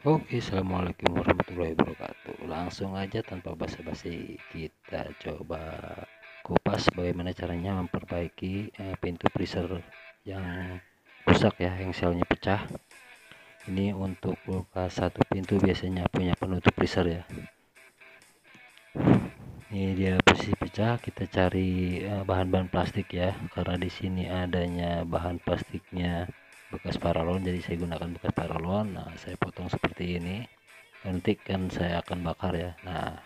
Oke, assalamualaikum warahmatullahi wabarakatuh. Langsung aja tanpa basa-basi kita coba kupas bagaimana caranya memperbaiki pintu freezer yang rusak ya, engselnya pecah. Ini untuk kulkas satu pintu biasanya punya penutup freezer ya. Ini dia posisi pecah, kita cari bahan-bahan plastik ya, karena di sini adanya bahan plastiknya bekas paralon, jadi saya gunakan bekas paralon. Nah, saya potong seperti ini. Nanti kan saya akan bakar ya. Nah,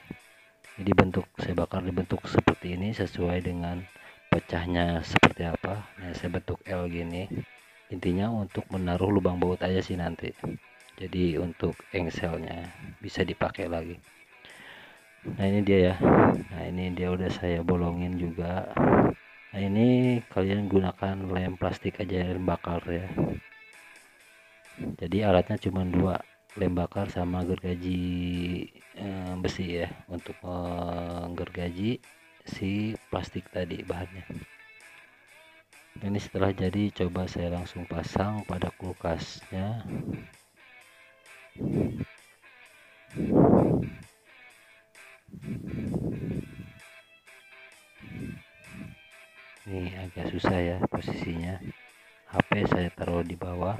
ini saya bakar dibentuk seperti ini sesuai dengan pecahnya seperti apa. Nah, saya bentuk L gini. Intinya untuk menaruh lubang baut aja sih nanti. Jadi untuk engselnya bisa dipakai lagi. Nah, ini dia ya. Nah, ini dia udah saya bolongin juga. Nah, ini kalian gunakan lem plastik aja, lem bakar ya. Jadi alatnya cuma dua, lem bakar sama gergaji besi ya, untuk menggergaji si plastik tadi bahannya. Ini setelah jadi, coba saya langsung pasang pada kulkasnya. Ini agak susah ya posisinya, HP saya taruh di bawah.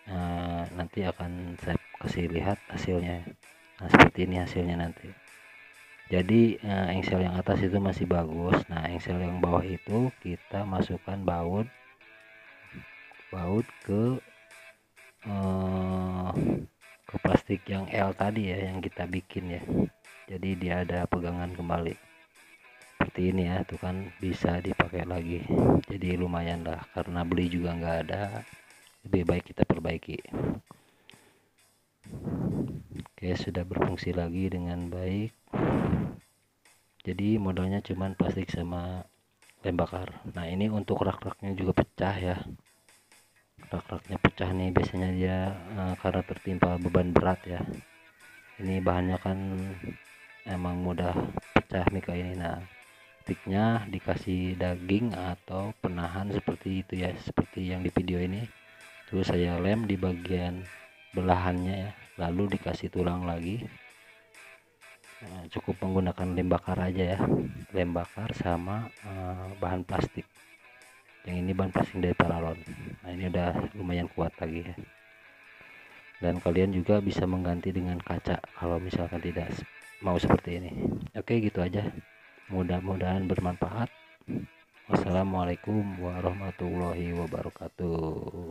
Nah, nanti akan saya kasih lihat hasilnya. Nah, seperti ini hasilnya nanti. Jadi engsel yang atas itu masih bagus. Nah, engsel yang bawah itu kita masukkan baut ke plastik yang L tadi ya, yang kita bikin ya. Jadi dia ada pegangan kembali seperti ini ya, tuh kan bisa dipakai lagi. Jadi lumayan lah, karena beli juga nggak ada, lebih baik kita perbaiki. Oke, sudah berfungsi lagi dengan baik. Jadi modalnya cuman plastik sama lem bakar. Nah, ini untuk rak-raknya juga pecah ya. Rak-raknya pecah nih, biasanya dia karena tertimpa beban berat ya. Ini bahannya kan emang mudah pecah mika ini. Nah, sticknya dikasih daging atau penahan seperti itu ya, seperti yang di video ini. Terus saya lem di bagian belahannya ya, lalu dikasih tulang lagi. Nah, cukup menggunakan lem bakar aja ya, lem bakar sama bahan plastik. Yang ini bahan plastik dari paralon. Nah, ini udah lumayan kuat lagi ya. Dan kalian juga bisa mengganti dengan kaca kalau misalkan tidak mau seperti ini. Oke, gitu aja. Mudah-mudahan bermanfaat. Wassalamualaikum warahmatullahi wabarakatuh.